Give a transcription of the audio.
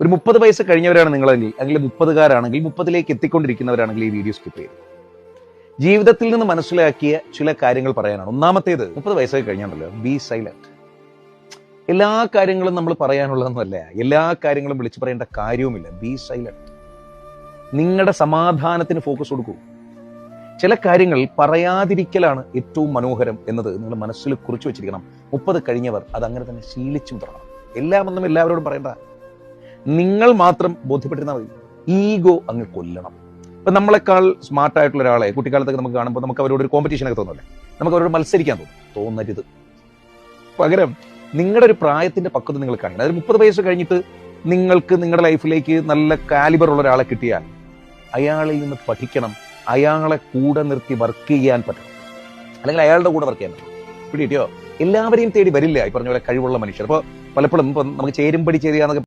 ഒരു 30 വയസ്സ് കഴിഞ്ഞവരാണ് നിങ്ങളെങ്കിൽ, അല്ലെങ്കിൽ 30-കാരാണെങ്കിൽ, 30-ലേക്ക് എത്തിക്കൊണ്ടിരിക്കുന്നവരാണെങ്കിൽ ഈ വീഡിയോ സ്കിപ്പ് ചെയ്യും. ജീവിതത്തിൽ നിന്ന് മനസ്സിലാക്കിയ ചില കാര്യങ്ങൾ പറയാനാണ്. ഒന്നാമത്തേത്, 30 വയസ്സൊക്കെ കഴിഞ്ഞാണല്ലോ, ബി സൈലന്റ്. എല്ലാ കാര്യങ്ങളും നമ്മൾ പറയാനുള്ളതൊന്നുമല്ല, എല്ലാ കാര്യങ്ങളും വിളിച്ചു പറയേണ്ട കാര്യവുമില്ല. B silent. നിങ്ങളുടെ സമാധാനത്തിന് ഫോക്കസ് കൊടുക്കൂ. ചില കാര്യങ്ങൾ പറയാതിരിക്കലാണ് ഏറ്റവും മനോഹരം എന്നത് നിങ്ങൾ മനസ്സിൽ കുറിച്ചു വെച്ചിരിക്കണം. 30 കഴിഞ്ഞവർ അത് അങ്ങനെ തന്നെ ശീലിച്ചും തുടങ്ങണം. എല്ലാമൊന്നും എല്ലാവരോടും പറയണ്ട, നിങ്ങൾ മാത്രം ബോധ്യപ്പെട്ടിരുന്നാൽ മതി. ഈഗോ അങ്ങ് കൊല്ലണം. ഇപ്പൊ നമ്മളെക്കാൾ സ്മാർട്ടായിട്ടുള്ള ഒരാളെ കുട്ടിക്കാലത്തൊക്കെ നമുക്ക് കാണുമ്പോൾ നമുക്ക് അവരോട് ഒരു കോമ്പറ്റീഷനൊക്കെ തോന്നുമല്ലേ, നമുക്ക് അവരോട് മത്സരിക്കാൻ തോന്നരുത്. പകരം നിങ്ങളുടെ ഒരു പ്രായത്തിന്റെ പക്വത നിങ്ങൾ കാണിക്കണം. അതായത് 30 വയസ്സ് കഴിഞ്ഞിട്ട് നിങ്ങൾക്ക് നിങ്ങളുടെ ലൈഫിലേക്ക് നല്ല കാലിബർ ഉള്ള ഒരാളെ കിട്ടിയാൽ അയാളിൽ നിന്ന് പഠിക്കണം, അയാളെ കൂടെ നിർത്തി വർക്ക് ചെയ്യാൻ പറ്റണം, അല്ലെങ്കിൽ അയാളുടെ കൂടെ വർക്ക് ചെയ്യാൻ പറ്റണം. പിടിയോ, എല്ലാവരെയും തേടി വരില്ല ഈ പറഞ്ഞ പോലെ കഴിവുള്ള മനുഷ്യർ. അപ്പോൾ പലപ്പോഴും ഇപ്പം നമുക്ക് ചേരുംപടി ചേരുക എന്നൊക്കെ